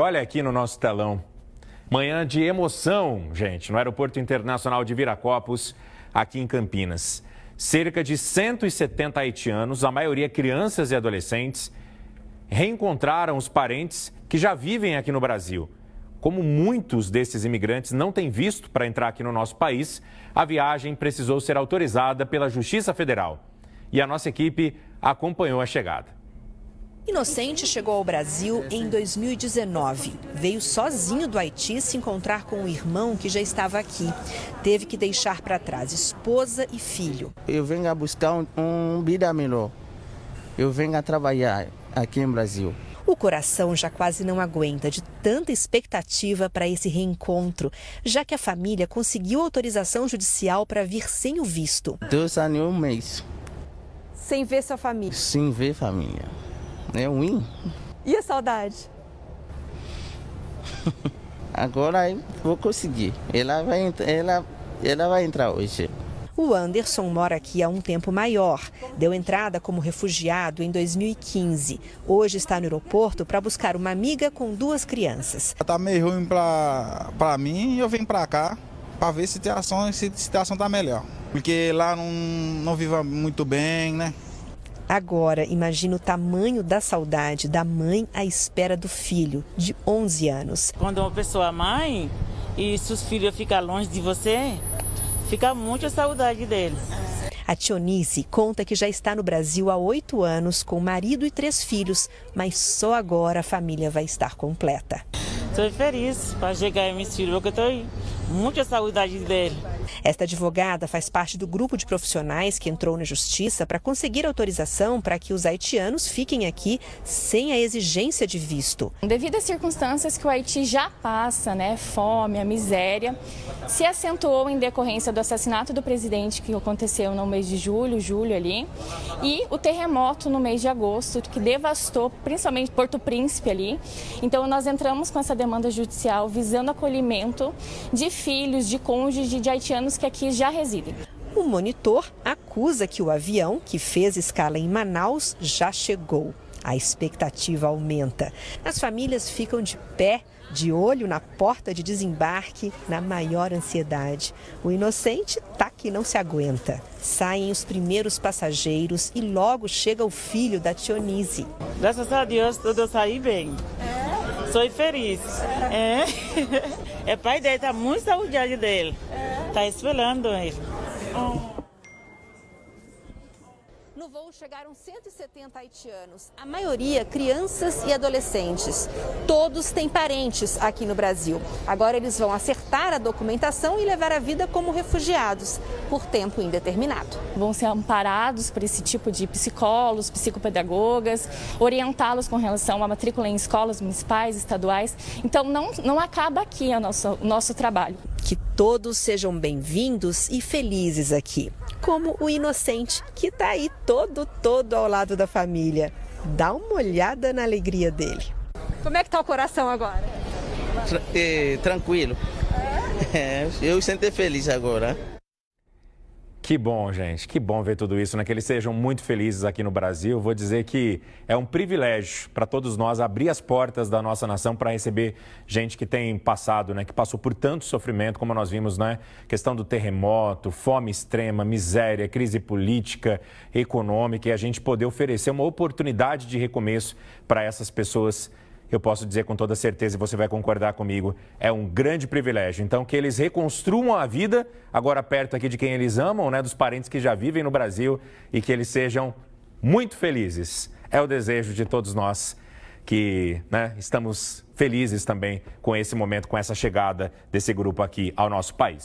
Olha aqui no nosso telão, manhã de emoção, gente, no Aeroporto Internacional de Viracopos, aqui em Campinas. Cerca de 170 haitianos, a maioria crianças e adolescentes, reencontraram os parentes que já vivem aqui no Brasil. Como muitos desses imigrantes não têm visto para entrar aqui no nosso país, a viagem precisou ser autorizada pela Justiça Federal. E a nossa equipe acompanhou a chegada. Inocente chegou ao Brasil em 2019. Veio sozinho do Haiti se encontrar com o irmão que já estava aqui. Teve que deixar para trás esposa e filho. Eu venho a buscar uma vida melhor. Eu venho a trabalhar aqui no Brasil. O coração já quase não aguenta de tanta expectativa para esse reencontro, já que a família conseguiu autorização judicial para vir sem o visto. 2 anos e 1 mês. Sem ver sua família? Sem ver família. É ruim. E a saudade? Agora eu vou conseguir. Ela vai entrar hoje. O Anderson mora aqui há um tempo maior. Deu entrada como refugiado em 2015. Hoje está no aeroporto para buscar uma amiga com 2 crianças. Tá meio ruim para mim e eu venho para cá para ver se a situação tá melhor. Porque lá não viva muito bem, né? Agora, imagina o tamanho da saudade da mãe à espera do filho, de 11 anos. Quando uma pessoa é mãe e seus filhos ficam longe de você, fica muita saudade dele. A Tionise conta que já está no Brasil há 8 anos com marido e 3 filhos, mas só agora a família vai estar completa. Estou feliz para chegar em meus filhos, porque eu estou muita saudade dele. Esta advogada faz parte do grupo de profissionais que entrou na justiça para conseguir autorização para que os haitianos fiquem aqui sem a exigência de visto. Devido às circunstâncias que o Haiti já passa, fome, a miséria, se acentuou em decorrência do assassinato do presidente que aconteceu no mês de julho ali, e o terremoto no mês de agosto, que devastou principalmente Porto Príncipe ali. Então nós entramos com essa demanda judicial visando acolhimento de filhos, de cônjuges de haitianos que aqui já residem. O monitor acusa que o avião, que fez escala em Manaus, já chegou. A expectativa aumenta. As famílias ficam de pé, de olho na porta de desembarque, na maior ansiedade. O inocente tá que não se aguenta. Saem os primeiros passageiros e logo chega o filho da Tionise. Graças a Deus, tudo saiu bem. Sou feliz. É pai dele, tá muito saudade dele. Tá esperando ele. No voo chegaram 170 haitianos, a maioria crianças e adolescentes. Todos têm parentes aqui no Brasil. Agora eles vão acertar a documentação e levar a vida como refugiados, por tempo indeterminado. Vão ser amparados por esse tipo de psicólogos, psicopedagogas, orientá-los com relação à matrícula em escolas municipais, estaduais. Então não acaba aqui o nosso trabalho. Que todos sejam bem-vindos e felizes aqui. Como o inocente, que está aí todo ao lado da família. Dá uma olhada na alegria dele. Como é que está o coração agora? Tranquilo. Eu sinto feliz agora. Que bom, gente, que bom ver tudo isso, né? Que eles sejam muito felizes aqui no Brasil. Vou dizer que é um privilégio para todos nós abrir as portas da nossa nação para receber gente que tem passado, né? Que passou por tanto sofrimento, como nós vimos, né? Questão do terremoto, fome extrema, miséria, crise política, econômica, e a gente poder oferecer uma oportunidade de recomeço para essas pessoas. Eu posso dizer com toda certeza, e você vai concordar comigo, é um grande privilégio. Então, que eles reconstruam a vida, agora perto aqui de quem eles amam, né, dos parentes que já vivem no Brasil, e que eles sejam muito felizes. É o desejo de todos nós que, estamos felizes também com esse momento, com essa chegada desse grupo aqui ao nosso país.